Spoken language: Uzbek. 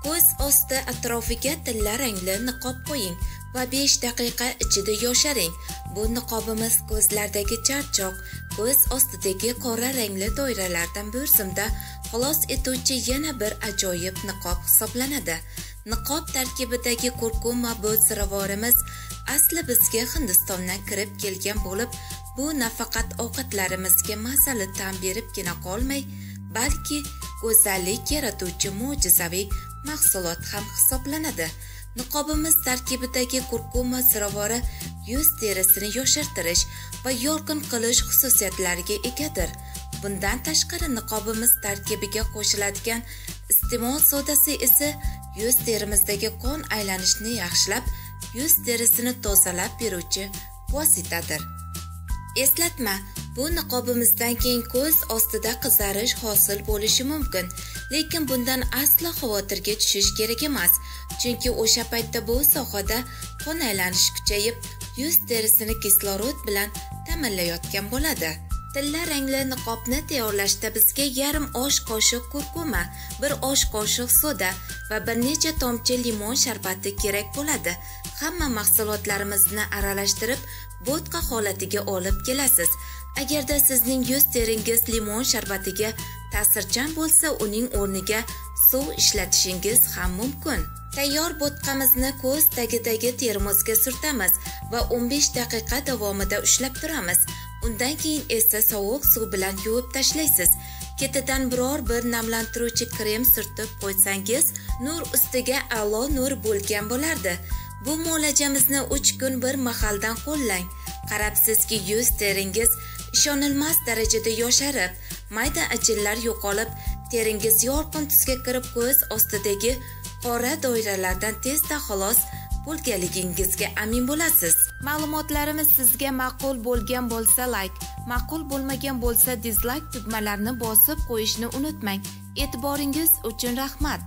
Ko'z osti atrofiga tilla rangli niqob qo'ying va 5 daqiqa ichida yosharing. Bu niqobimiz ko'zlardagi charchoq, ko'z ostidagi qora rangli doiralardan bo'rsimda xalos etuvchi yana bir ajoyib niqob hisoblanadi. Niqob tarkibidagi kurkuma bu ziravorimiz asli bizga Hindistondan kirib kelgan bo'lib, bu nafaqat ovqatlarimizga mazali ta'm beribgina qolmay, balki go'zallik yaratuvchi mo'jizaviy mahsulot ham hisoblanadi. Niqobimiz tarkibidagi kurkuma ziravori yuz terisini yoshartirish va yorqin qilish xususiyatlariga egadir. Bundan tashqari niqobimiz tarkibiga qo'shiladigan iste'mol sodasi esa yuz terimizdagi qon aylanishini yaxshilab, yuz terisini tozalab beruvchi vositadir. Eslatma, bu niqobimizdan keyin ko'z ostida qizarish hosil bo'lishi mumkin, lekin bundan aslo xavotirga tushish kerak emas, chunki o'sha paytda bu sohada qon aylanish kuchayib, yuz terisini kislorod bilan ta'minlayotgan bo'ladi. Tilla rangli niqobni tayyorlashda bizga yarim osh qoshiq kurkuma, 1 osh qoshiq soda va bir necha tomchi limon sharbati kerak bo'ladi. Hamma mahsulotlarimizni aralashtirib, bo'tqa holatiga olib kelasiz. Agarda sizning yuz teringiz limon sharbatiga ta'sirchan bo'lsa, uning o'rniga suv ishlatishingiz ham mumkin. Tayyor bo'tqamizni ko'z tagidagi termosga surtamiz va 15 daqiqa davomida ushlab turamiz. Undan keyin esa sovuq suv bilan yuvib tashlaysiz. Ketidan biror bir namlantiruvchi krem surtib qo'ysangiz, nur ustiga a'lo nur bo'lgan bo'lardi. Bu muolajamizni 3 kun bir mahaldan qo'llang. Qarabsizki, yuz teringiz ishonilmas darajada yosharib, mayda ajinlar yo'qolib, teringiz yorqin tusga kirib, ko'z ostidagi qora doiralardan tezda xalos bo'lganligingizga amin bo'lasiz. Ma'lumotlarimiz sizga ma'qul bo'lgan bo'lsa like, ma'qul bo'lmagan bo'lsa dislike tugmalarini bosib qo'yishni unutmang. E'tiboringiz uchun rahmat.